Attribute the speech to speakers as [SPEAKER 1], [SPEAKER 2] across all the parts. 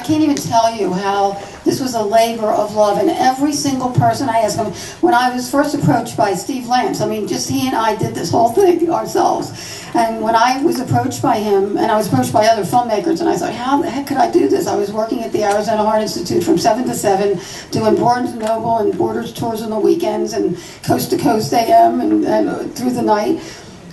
[SPEAKER 1] can't even tell you how this was a labor of love. And every single person I asked him, when I was first approached by Steve Lance, I mean, just he and I did this whole thing ourselves. And when I was approached by him, and I was approached by other filmmakers, and I thought, how the heck could I do this? I was working at the Arizona Heart Institute from 7 to 7, doing Barnes & Noble and Borders tours on the weekends, and Coast to Coast AM, and through the night.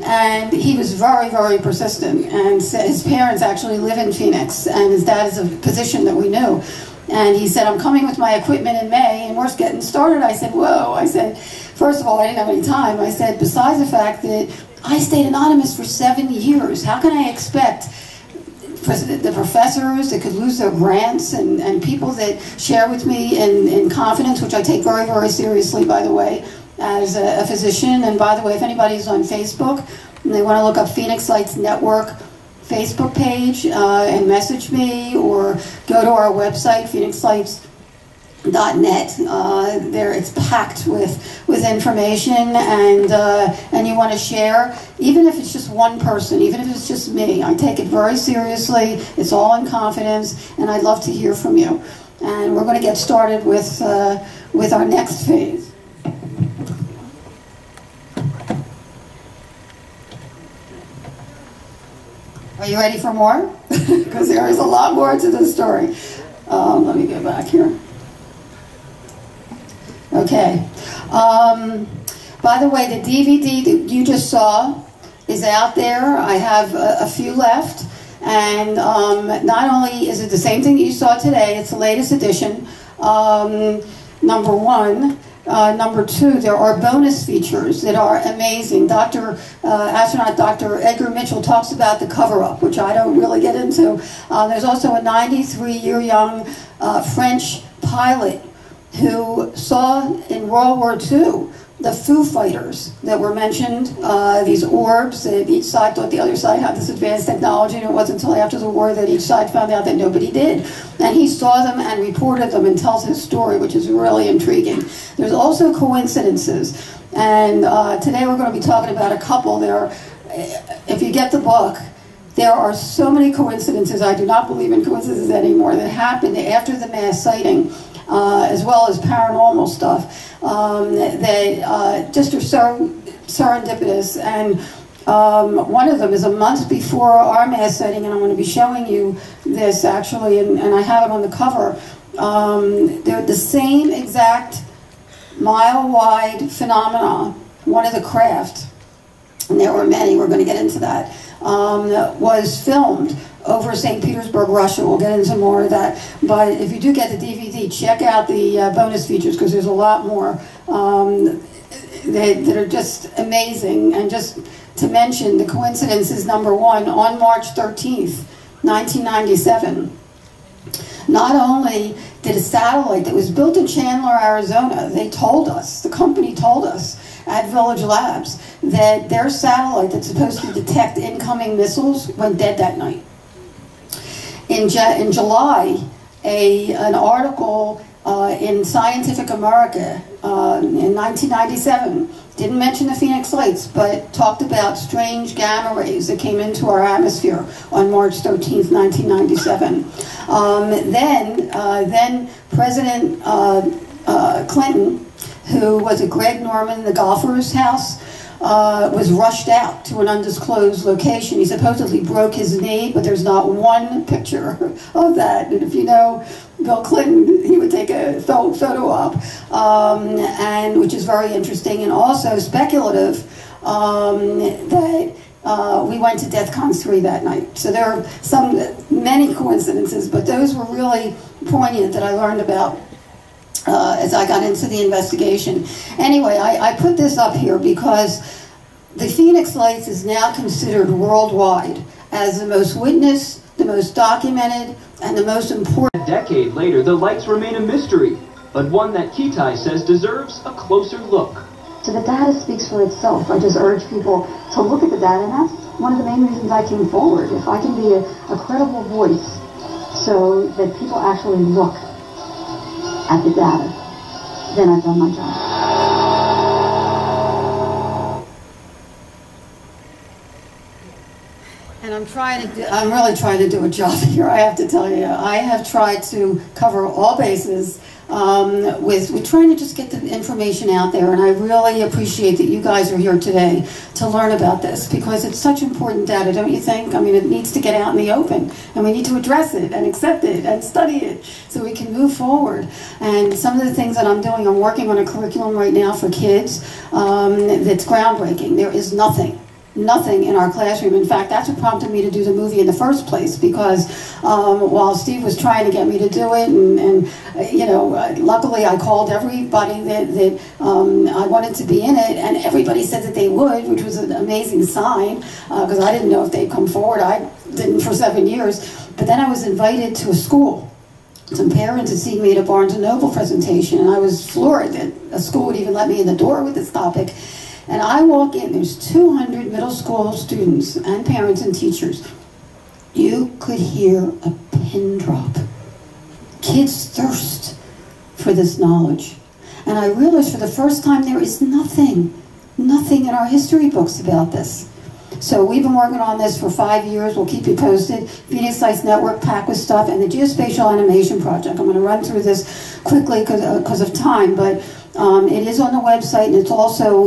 [SPEAKER 1] And he was very, very persistent. And his parents actually live in Phoenix, and his dad is a physician that we knew. And he said, I'm coming with my equipment in May, and we're getting started. I said, whoa. I said, first of all, I didn't have any time. I said, besides the fact that I stayed anonymous for 7 years, how can I expect the professors that could lose their grants, and people that share with me in confidence, which I take very, very seriously, by the way, as a physician. And by the way, if anybody's on Facebook and they want to look up Phoenix Lights Network Facebook page and message me, or go to our website, phoenixlights.net. There, it's packed with information, and you want to share, even if it's just one person, even if it's just me. I take it very seriously. It's all in confidence, and I'd love to hear from you. And we're going to get started with our next phase. Are you ready for more? Because there is a lot more to the story. Let me go back here. Okay. By the way, the DVD that you just saw is out there. I have a few left. And not only is it the same thing that you saw today, it's the latest edition, number one. Number two, there are bonus features that are amazing. Astronaut Dr. Edgar Mitchell talks about the cover-up, which I don't really get into. There's also a 93-year young French pilot who saw in World War II the Foo Fighters that were mentioned, these orbs that each side thought the other side had this advanced technology, and it wasn't until after the war that each side found out that nobody did. And he saw them and reported them and tells his story, which is really intriguing. There's also coincidences, and today we're going to be talking about a couple. If you get the book, there are so many coincidences. I do not believe in coincidences anymore that happened after the mass sighting, as well as paranormal stuff, that just are so serendipitous. And one of them is a month before our mass sighting, and I'm going to be showing you this actually, and I have it on the cover. They're the same exact mile-wide phenomena, one of the craft, and there were many, we're going to get into that, was filmed over St. Petersburg, Russia. We'll get into more of that. But if you do get the DVD, check out the bonus features, because there's a lot more that are just amazing. And just to mention, the coincidence is number one, on March 13th, 1997, not only did a satellite that was built in Chandler, Arizona, they told us, the company told us at Village Labs, that their satellite that's supposed to detect incoming missiles went dead that night. In July, an article in Scientific America in 1997 didn't mention the Phoenix Lights, but talked about strange gamma rays that came into our atmosphere on March 13th, 1997. Then President Clinton, who was at Greg Norman, the golfer's house, was rushed out to an undisclosed location. He supposedly broke his knee, but there's not one picture of that. And if you know Bill Clinton, he would take a photo op, and which is very interesting, and also speculative that we went to DEFCON 3 that night. So there are many coincidences, but those were really poignant that I learned about as I got into the investigation. Anyway, I put this up here because the Phoenix Lights is now considered worldwide as the most witnessed, the most documented, and the most important.
[SPEAKER 2] A decade later, the lights remain a mystery, but one that Kitei says deserves a closer look.
[SPEAKER 3] So the data speaks for itself. I just urge people to look at the data, and that's one of the main reasons I came forward. If I can be a credible voice so that people actually look at the data, then I've done my job.
[SPEAKER 1] And I'm I'm really trying to do a job here, I have to tell you. I have tried to cover all bases with trying to just get the information out there, and I really appreciate that you guys are here today to learn about this, because it's such important data, don't you think? I mean, it needs to get out in the open, and we need to address it and accept it and study it so we can move forward. And some of the things that I'm doing, I'm working on a curriculum right now for kids that's groundbreaking. There is nothing in our classroom. In fact, that's what prompted me to do the movie in the first place, because while Steve was trying to get me to do it, and you know, luckily I called everybody that I wanted to be in it, and everybody said that they would, which was an amazing sign, because I didn't know if they'd come forward. I didn't for 7 years. But then I was invited to a school. Some parents had seen me at a Barnes & Noble presentation, and I was floored that a school would even let me in the door with this topic. And I walk in, there's 200 middle school students and parents and teachers. You could hear a pin drop. Kids thirst for this knowledge. And I realized for the first time there is nothing in our history books about this. So we've been working on this for 5 years. We'll keep you posted. Phoenix Sites Network packed with stuff, and the Geospatial Animation Project. I'm going to run through this quickly because of time, but it is on the website, and it's also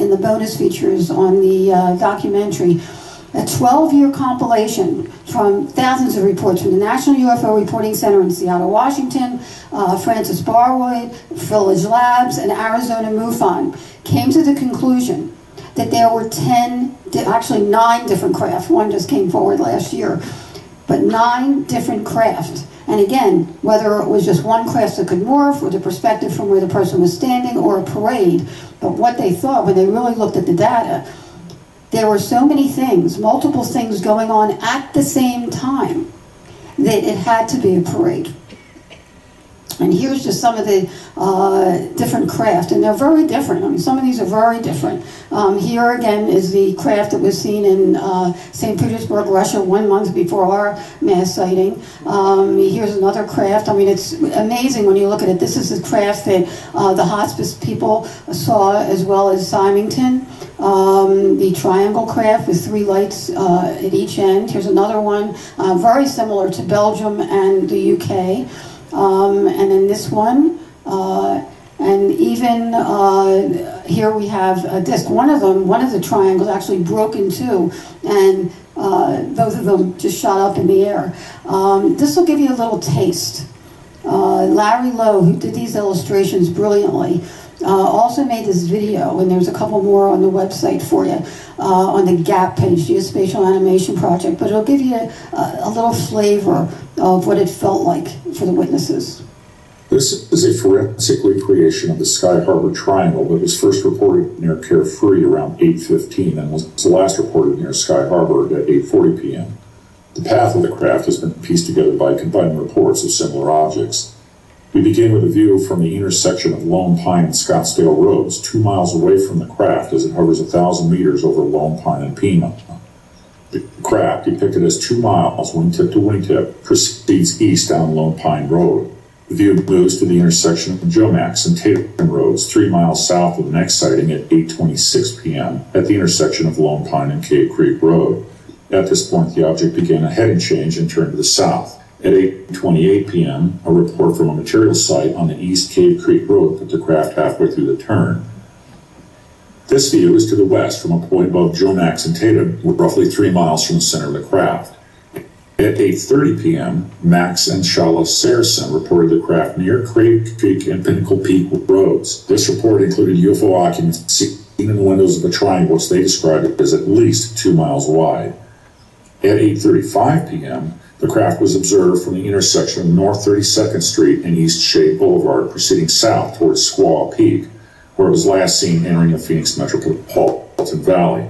[SPEAKER 1] in the bonus features on the documentary. A 12-year compilation from thousands of reports from the National UFO Reporting Center in Seattle, Washington, Francis Barwood, Village Labs, and Arizona MUFON came to the conclusion that there were 9 different craft. One just came forward last year, but 9 different craft. And again, whether it was just one craft that could morph, or the perspective from where the person was standing, or a parade, but what they thought when they really looked at the data, there were so many things, multiple things going on at the same time, that it had to be a parade. And here's just some of the different craft, and they're very different. I mean, some of these are very different. Here again is the craft that was seen in St. Petersburg, Russia, 1 month before our mass sighting. Here's another craft. I mean, it's amazing when you look at it. This is the craft that the hospice people saw, as well as Symington. The triangle craft with 3 lights at each end. Here's another one, very similar to Belgium and the UK. And then this one, and even here we have a disc. One of the triangles actually broke in 2, and both of them just shot up in the air. This will give you a little taste. Larry Lowe, who did these illustrations brilliantly, also made this video, and there's a couple more on the website for you, on the GAP page, Geospatial Animation Project, but it'll give you a little flavor of what it felt like for the witnesses.
[SPEAKER 4] This is a forensic recreation of the Sky Harbor Triangle that was first reported near Carefree around 8:15 and was last reported near Sky Harbor at 8:40 p.m. The path of the craft has been pieced together by combining reports of similar objects. We begin with a view from the intersection of Lone Pine and Scottsdale Roads, 2 miles away from the craft as it hovers 1,000 meters over Lone Pine and Pima. The craft, depicted as 2 miles wingtip to wingtip, proceeds east down Lone Pine Road. The view moves to the intersection of Jomax and Tatum Roads, 3 miles south of the next sighting at 8:26 p.m. at the intersection of Lone Pine and Cave Creek Road. At this point, the object began a heading change and turned to the south. At 8:28 p.m., a report from a material site on the East Cave Creek Road put the craft halfway through the turn. This view is to the west from a point above Jomax and Tatum, roughly 3 miles from the center of the craft. At 8:30 p.m., Max and Shala Saracen reported the craft near Craig Creek and Pinnacle Peak Roads. This report included UFO occupants seen in the windows of a triangle, which they described as at least 2 miles wide. At 8:35 p.m., the craft was observed from the intersection of North 32nd Street and East Shade Boulevard, proceeding south towards Squaw Peak, where it was last seen entering the Phoenix Metropolitan Valley.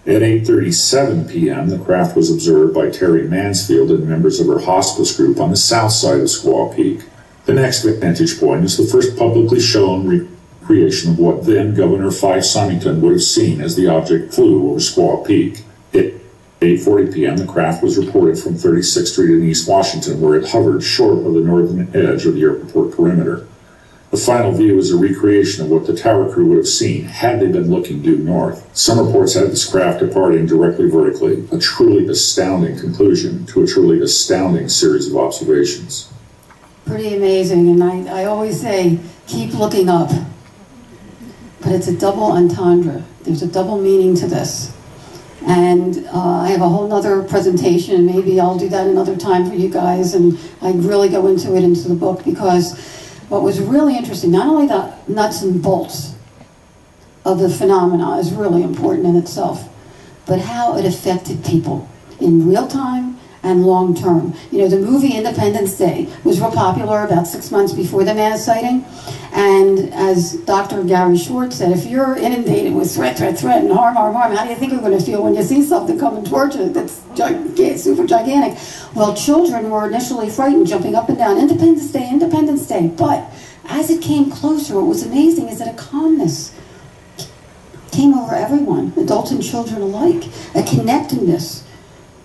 [SPEAKER 4] At 8:37 p.m., the craft was observed by Terry Mansfield and members of her hospice group on the south side of Squaw Peak. The next vantage point is the first publicly shown recreation of what then Governor Fife Symington would have seen as the object flew over Squaw Peak. At 8:40 p.m., the craft was reported from 36th Street in East Washington, where it hovered short of the northern edge of the airport perimeter. The final view is a recreation of what the tower crew would have seen had they been looking due north. Some reports had this craft departing directly vertically, a truly astounding conclusion to a truly astounding series of observations.
[SPEAKER 1] Pretty amazing, and I always say, keep looking up. But it's a double entendre. There's a double meaning to this. And I have a whole nother presentation, maybe I'll do that another time for you guys, and I really go into it into the book, because what was really interesting, not only the nuts and bolts of the phenomena is really important in itself, but how it affected people in real time and long term. You know, the movie Independence Day was real popular about 6 months before the mass sighting. And as Dr. Gary Schwartz said, if you're inundated with threat, and harm, how do you think you're going to feel when you see something coming towards you that's super gigantic? Well, children were initially frightened, jumping up and down, Independence Day, Independence Day. But as it came closer, what was amazing is that a calmness came over everyone, adults and children alike, a connectedness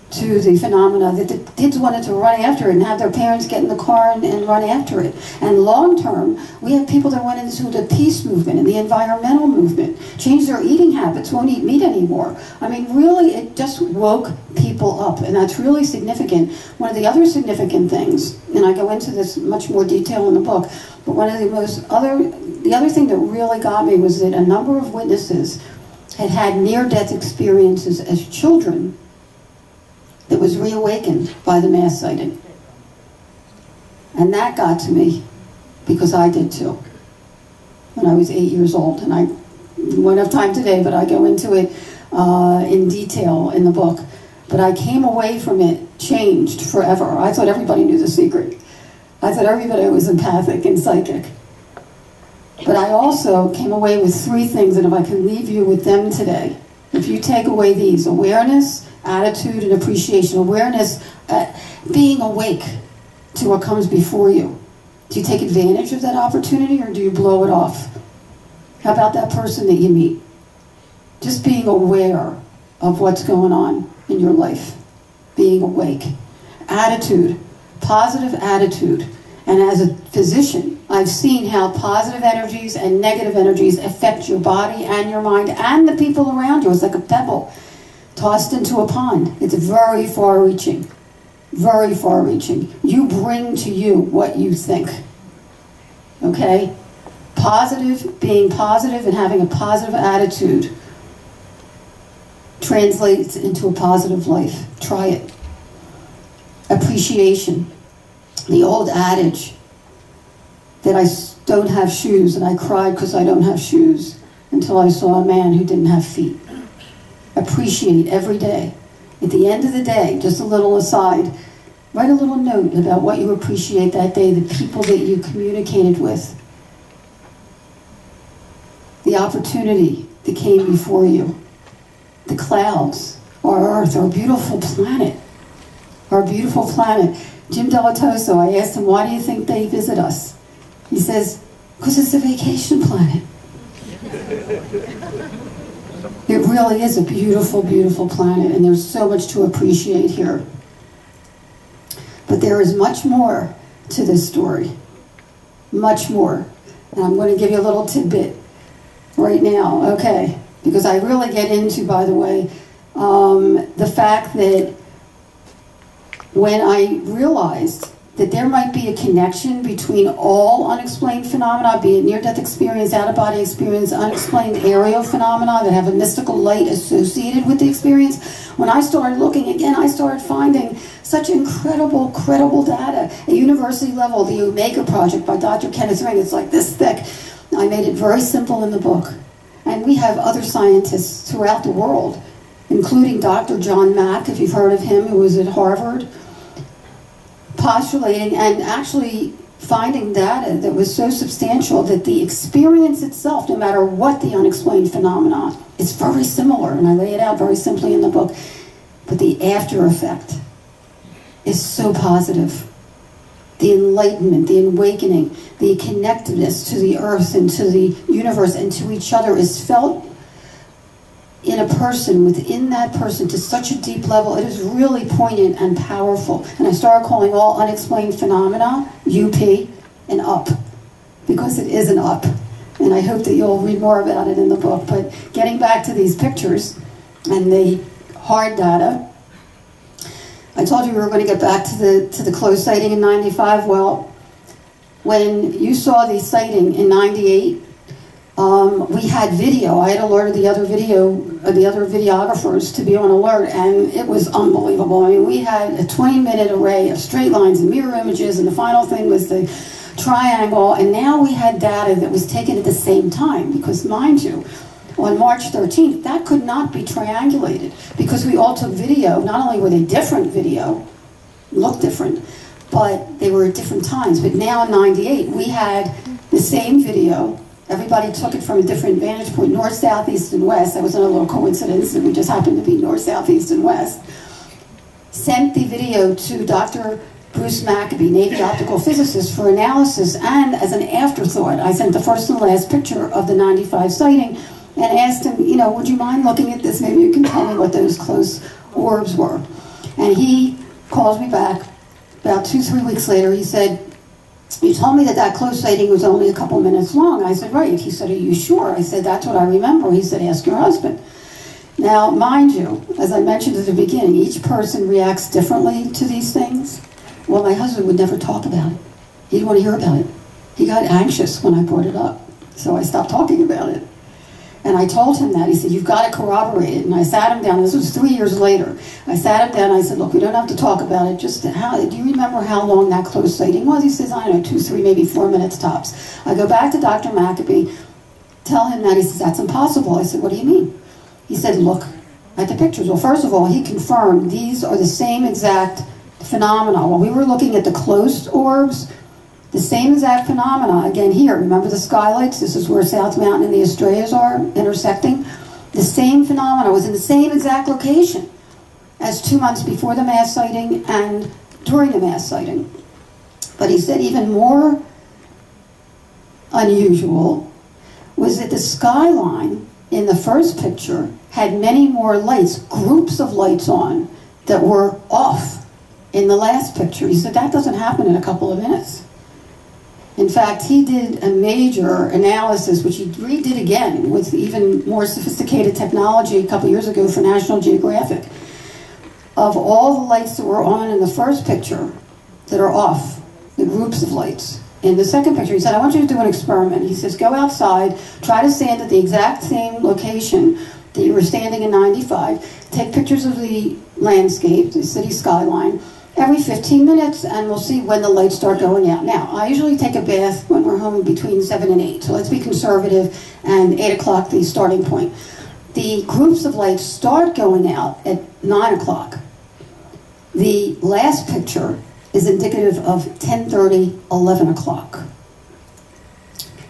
[SPEAKER 1] to the phenomena that the kids wanted to run after it and have their parents get in the car and run after it. And long term, we have people that went into the peace movement and the environmental movement, changed their eating habits, won't eat meat anymore. I mean, really, it just woke people up, and that's really significant. One of the other significant things, and I go into this much more detail in the book, but one of the other thing that really got me was that a number of witnesses had had near-death experiences as children that was reawakened by the mass sighting. And that got to me, because I did too, when I was 8 years old. And I won't have time today, but I go into it in detail in the book. But I came away from it changed forever. I thought everybody knew the secret. I thought everybody was empathic and psychic. But I also came away with 3 things, and if I can leave you with them today, if you take away these: awareness, attitude, and appreciation. Awareness, being awake to what comes before you. Do you take advantage of that opportunity, or do you blow it off? How about that person that you meet? Just being aware of what's going on in your life. Being awake. Attitude, positive attitude. And as a physician, I've seen how positive energies and negative energies affect your body and your mind and the people around you. It's like a pebble tossed into a pond. It's very far-reaching. Very far-reaching. You bring to you what you think. Okay? Positive, being positive and having a positive attitude translates into a positive life. Try it. Appreciation. The old adage that I don't have shoes, and I cried because I don't have shoes until I saw a man who didn't have feet. Appreciate every day. At the end of the day, just a little aside, write a little note about what you appreciate that day, the people that you communicated with, the opportunity that came before you, the clouds, our Earth, our beautiful planet, our beautiful planet. Jim Delatoso, I asked him, why do you think they visit us? He says, because it's a vacation planet. It really is a beautiful, beautiful planet, and there's so much to appreciate here. But there is much more to this story. Much more. And I'm going to give you a little tidbit right now, okay? Because I really get into, by the way, the fact that when I realized that there might be a connection between all unexplained phenomena, be it near-death experience, out-of-body experience, unexplained aerial phenomena that have a mystical light associated with the experience, when I started looking again, I started finding such incredible, credible data. At university level, the Omega Project by Dr. Kenneth Ring, it's like this thick. I made it very simple in the book. And we have other scientists throughout the world, including Dr. John Mack, if you've heard of him, who was at Harvard, postulating and actually finding data that was so substantial that the experience itself, no matter what the unexplained phenomena, is very similar, and I lay it out very simply in the book, but the after effect is so positive. The enlightenment, the awakening, the connectedness to the earth and to the universe and to each other is felt in a person, within that person, to such a deep level. It is really poignant and powerful. And I started calling all unexplained phenomena UP and up. because it isn't up. And I hope that you'll read more about it in the book. But getting back to these pictures and the hard data, I told you we were going to get back to the close sighting in 95. Well, when you saw the sighting in 98, we had video. I had alerted the other videographers to be on alert, and it was unbelievable. I mean, we had a 20-minute array of straight lines and mirror images, and the final thing was the triangle, and now we had data that was taken at the same time, because mind you, on March 13th, that could not be triangulated, because we all took video. Not only were they different video, looked different, but they were at different times. But now in 98, we had the same video. Everybody took it from a different vantage point, north, south, east, and west. That wasn't a little coincidence, and we just happened to be north, south, east, and west. Sent the video to Dr. Bruce Maccabee, Navy optical physicist, for analysis, and as an afterthought, I sent the first and last picture of the 95 sighting and asked him, you know, would you mind looking at this? Maybe you can tell me what those close orbs were. And he calls me back about 2-3 weeks later. He said, you told me that that close sighting was only a couple minutes long. I said, right. He said, are you sure? I said, that's what I remember. He said, ask your husband. Now, mind you, as I mentioned at the beginning, each person reacts differently to these things. Well, my husband would never talk about it. He didn't want to hear about it. He got anxious when I brought it up. So I stopped talking about it. And I told him that. He said, you've got to corroborate it. And I sat him down. This was 3 years later. I sat him down and I said, look, we don't have to talk about it. Just do you remember how long that close sighting was? He says, I don't know, 2, 3, maybe 4 minutes tops. I go back to Dr. Maccabee, tell him that. He says, that's impossible. I said, what do you mean? He said, look at the pictures. Well, first of all, he confirmed these are the same exact phenomena. When we were looking at the close orbs, the same exact phenomena, again here, remember the skylights? This is where South Mountain and the Estrellas are intersecting. The same phenomena was in the same exact location as 2 months before the mass sighting and during the mass sighting. But he said even more unusual was that the skyline in the first picture had many more lights, groups of lights on, that were off in the last picture. He said that doesn't happen in a couple of minutes. In fact, he did a major analysis, which he redid again with even more sophisticated technology a couple years ago for National Geographic, of all the lights that were on in the first picture that are off, the groups of lights. In the second picture, he said, I want you to do an experiment. He says, go outside, try to stand at the exact same location that you were standing in 95, take pictures of the landscape, the city skyline, every 15 minutes, and we'll see when the lights start going out. Now, I usually take a bath when we're home between 7 and 8, so let's be conservative, and 8 o'clock the starting point. The groups of lights start going out at 9 o'clock. The last picture is indicative of 10:30, 11 o'clock.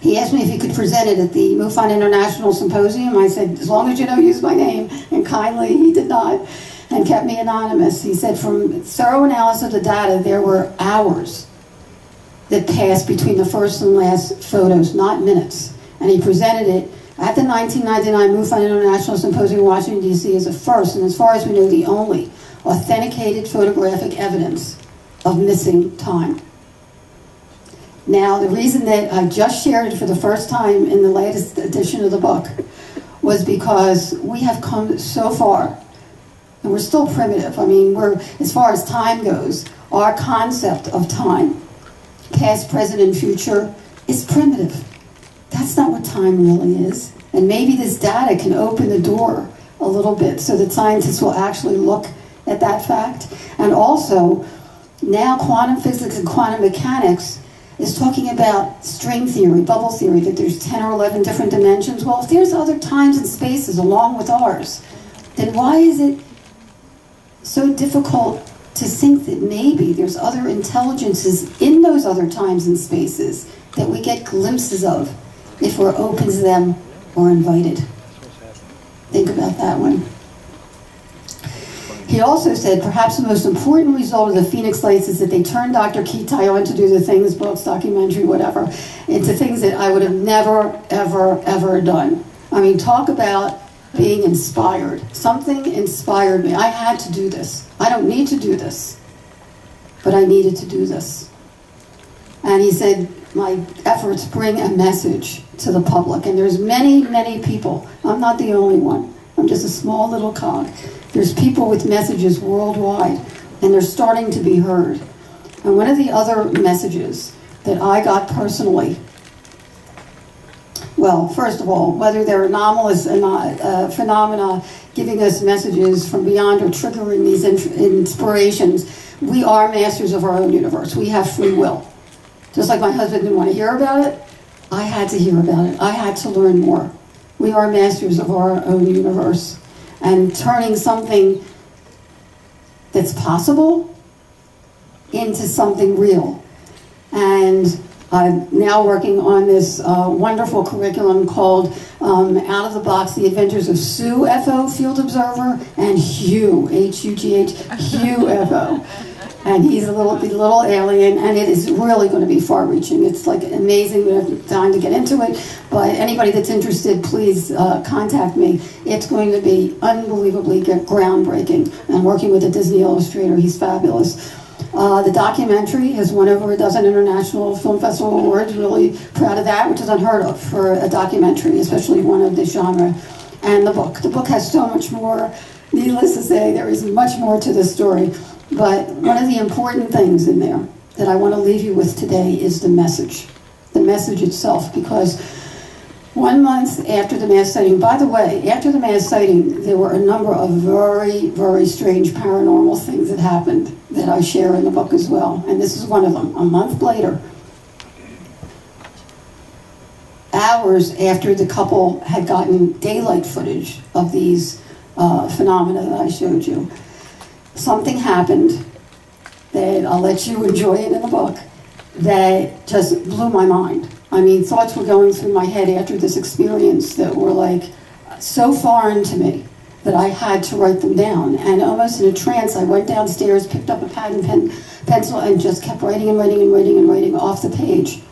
[SPEAKER 1] He asked me if he could present it at the MUFON International Symposium. I said, as long as you don't use my name, and kindly he did not, and kept me anonymous. He said from thorough analysis of the data, there were hours that passed between the first and last photos, not minutes. And he presented it at the 1999 MUFON International Symposium in Washington, D.C. as a first, and as far as we know, the only authenticated photographic evidence of missing time. Now, the reason that I just shared it for the first time in the latest edition of the book was because we have come so far. And we're still primitive. I mean, as far as time goes, our concept of time, past, present, and future, is primitive. That's not what time really is. And maybe this data can open the door a little bit so that scientists will actually look at that fact. And also, now quantum physics and quantum mechanics is talking about string theory, bubble theory, that there's 10 or 11 different dimensions. Well, if there's other times and spaces along with ours, then why is it so difficult to think that maybe there's other intelligences in those other times and spaces that we get glimpses of if we're open to them or invited? Think about that one. He also said perhaps the most important result of the Phoenix Lights is that they turned Dr. Kitei on to do the things, books, documentary, whatever, into things that I would have never, ever, ever done. I mean, talk about being inspired. Something inspired me. I had to do this. I don't need to do this, but I needed to do this. And he said, my efforts bring a message to the public. And there's many, many people. I'm not the only one. I'm just a small little cog. There's people with messages worldwide, and they're starting to be heard. And one of the other messages that I got personally, well, first of all, whether they're anomalous phenomena giving us messages from beyond or triggering these inspirations, we are masters of our own universe. We have free will. Just like my husband didn't want to hear about it, I had to hear about it. I had to learn more. We are masters of our own universe. And turning something that's possible into something real. And I'm now working on this wonderful curriculum called Out of the Box, The Adventures of Sue FO, Field Observer, and Hugh, H-U-G-H, Hugh FO. And he's a little alien, and it is really going to be far-reaching. It's like amazing. We don't have time to get into it, but anybody that's interested, please contact me. It's going to be unbelievably groundbreaking. And working with a Disney illustrator, he's fabulous. The documentary has won over a dozen international film festival awards. Really proud of that, which is unheard of for a documentary, especially one of this genre. And the book has so much more. Needless to say, there is much more to this story. But one of the important things in there that I want to leave you with today is the message itself, because 1 month after the mass sighting, by the way, after the mass sighting, there were a number of very, very strange paranormal things that happened that I share in the book as well. And this is one of them. A month later, hours after the couple had gotten daylight footage of these phenomena that I showed you, something happened that I'll let you enjoy it in the book that just blew my mind. I mean, thoughts were going through my head after this experience that were like so foreign to me that I had to write them down. And almost in a trance, I went downstairs, picked up a pad and pencil, and just kept writing and writing and writing and writing off the page.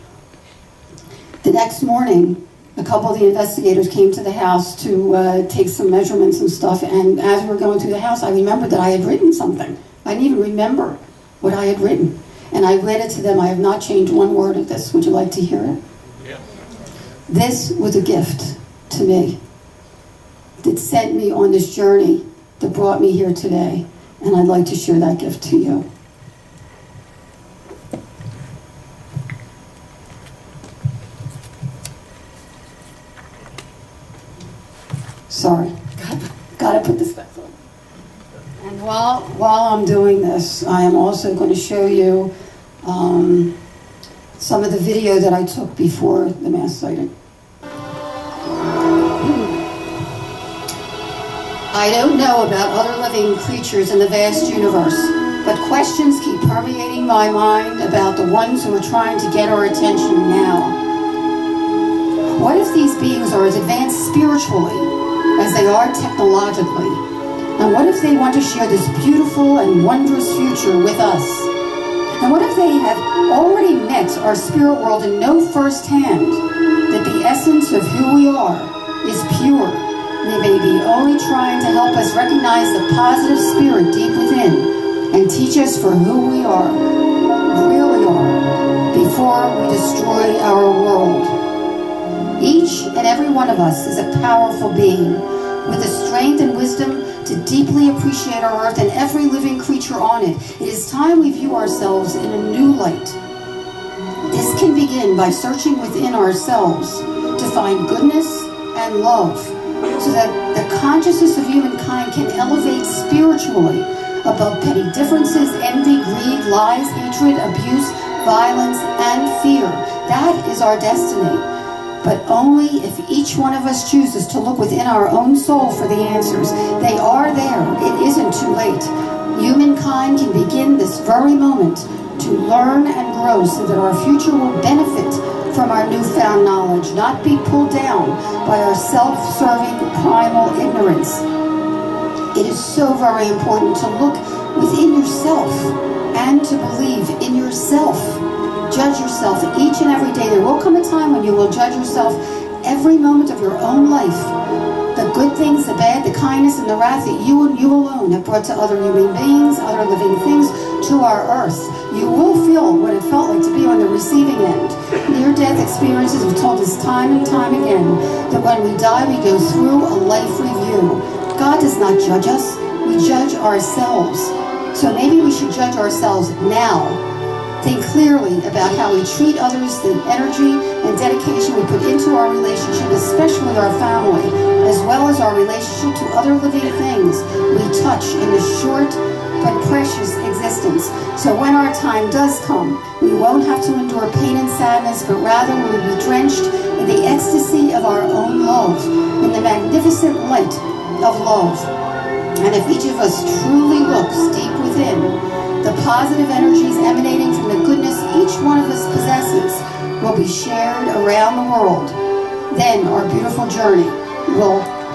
[SPEAKER 1] The next morning, a couple of the investigators came to the house to take some measurements and stuff, and as we were going through the house, I remembered that I had written something. I didn't even remember what I had written. And I read it to them. I have not changed one word of this. Would you like to hear it? Yeah. This was a gift to me that sent me on this journey that brought me here today, and I'd like to share that gift to you. Sorry, gotta put this back on. And while I'm doing this, I am also going to show you some of the video that I took before the mass sighting. I don't know about other living creatures in the vast universe, but questions keep permeating my mind about the ones who are trying to get our attention now. What if these beings are as advanced spiritually as they are technologically? And what if they want to share this beautiful and wondrous future with us? And what if they have already met our spirit world and know firsthand that the essence of who we are is pure? They may be only trying to help us recognize the positive spirit deep within and teach us for who we are, really are, before we destroy our world. Each and every one of us is a powerful being with the strength and wisdom to deeply appreciate our earth and every living creature on it. It is time we view ourselves in a new light. This can begin by searching within ourselves to find goodness and love, so that the consciousness of humankind can elevate spiritually above petty differences, envy, greed, lies, hatred, abuse, violence, and fear. That is our destiny. But only if each one of us chooses to look within our own soul for the answers. They are there. It isn't too late. Humankind can begin this very moment to learn and grow so that our future will benefit from our newfound knowledge, not be pulled down by our self-serving primal ignorance. It is so very important to look within yourself and to believe in yourself. Judge yourself each and every day. There will come a time when you will judge yourself every moment of your own life the good things, the bad, the kindness, and the wrath that you and you alone have brought to other human beings, other living things, to our earth. You will feel what it felt like to be on the receiving end. Near-death experiences have told us time and time again that when we die, we go through a life review. God does not judge us. We judge ourselves. So maybe we should judge ourselves now. Think clearly about how we treat others, the energy and dedication we put into our relationship, especially our family, as well as our relationship to other living things we touch in this short but precious existence. So when our time does come, we won't have to endure pain and sadness, but rather we will be drenched in the ecstasy of our own love, in the magnificent light of love. And if each of us truly looks deep within, the positive energies emanating from the goodness each one of us possesses will be shared around the world. Then our beautiful journey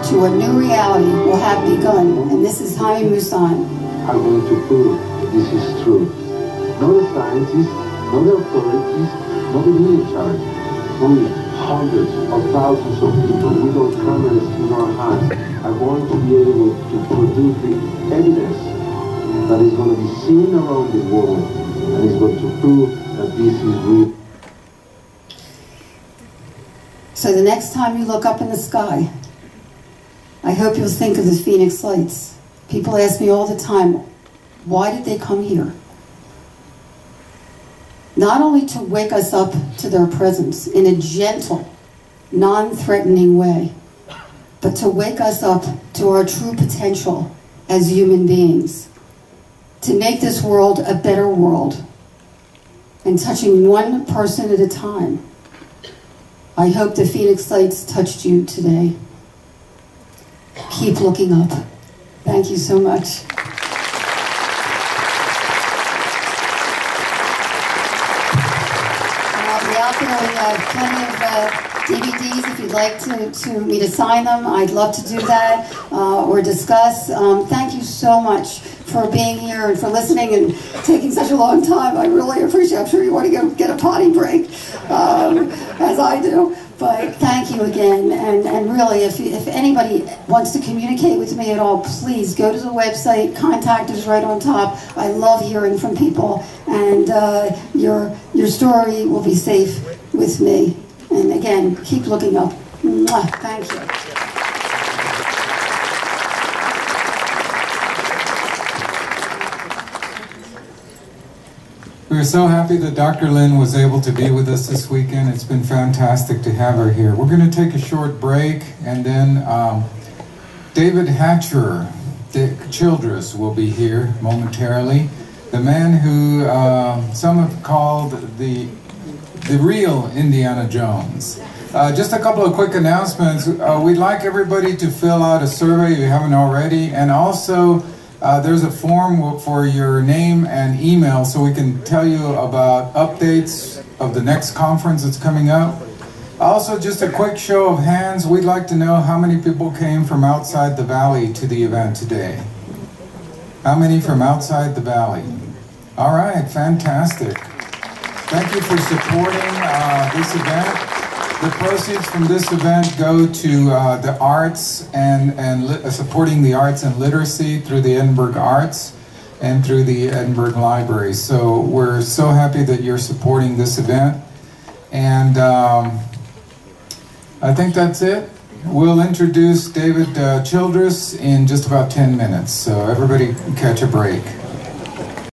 [SPEAKER 1] to a new reality will have begun. And this is Jaime Maussan.
[SPEAKER 5] I'm going to prove that this is true. Not the scientists, not the authorities, not the military. Only hundreds of thousands of people with our cameras in our hands are going to be able to produce the evidence that is going to be seen around the world and is going to prove that this is real.
[SPEAKER 1] So the next time you look up in the sky, I hope you'll think of the Phoenix Lights. People ask me all the time, why did they come here? Not only to wake us up to their presence in a gentle, non-threatening way, but to wake us up to our true potential as human beings, to make this world a better world, and touching one person at a time. I hope the Phoenix Lights touched you today. Keep looking up. Thank you so much. I'll be out there. We have plenty of DVDs if you'd like me to sign them. I'd love to do that or discuss. Thank you so much for being here and for listening and taking such a long time. I really appreciate it. I'm sure you want to go get a potty break, as I do. But thank you again, and really, if anybody wants to communicate with me at all, please go to the website, contact us right on top. I love hearing from people, and your story will be safe with me. And again, keep looking up. Mwah. Thank you.
[SPEAKER 6] We're so happy that Dr. Lynne was able to be with us this weekend. It's been fantastic to have her here. We're going to take a short break, and then David Hatcher, Childress, will be here momentarily. The man who some have called the real Indiana Jones. Just a couple of quick announcements. We'd like everybody to fill out a survey if you haven't already, and also there's a form for your name and email so we can tell you about updates of the next conference that's coming up. Also, just a quick show of hands. We'd like to know how many people came from outside the valley to the event today. How many from outside the valley? All right, fantastic. Thank you for supporting this event. The proceeds from this event go to the arts and supporting the arts and literacy through the Edinburg Arts and through the Edinburg Library. So we're so happy that you're supporting this event. And I think that's it. We'll introduce David Childress in just about 10 minutes. So everybody catch a break.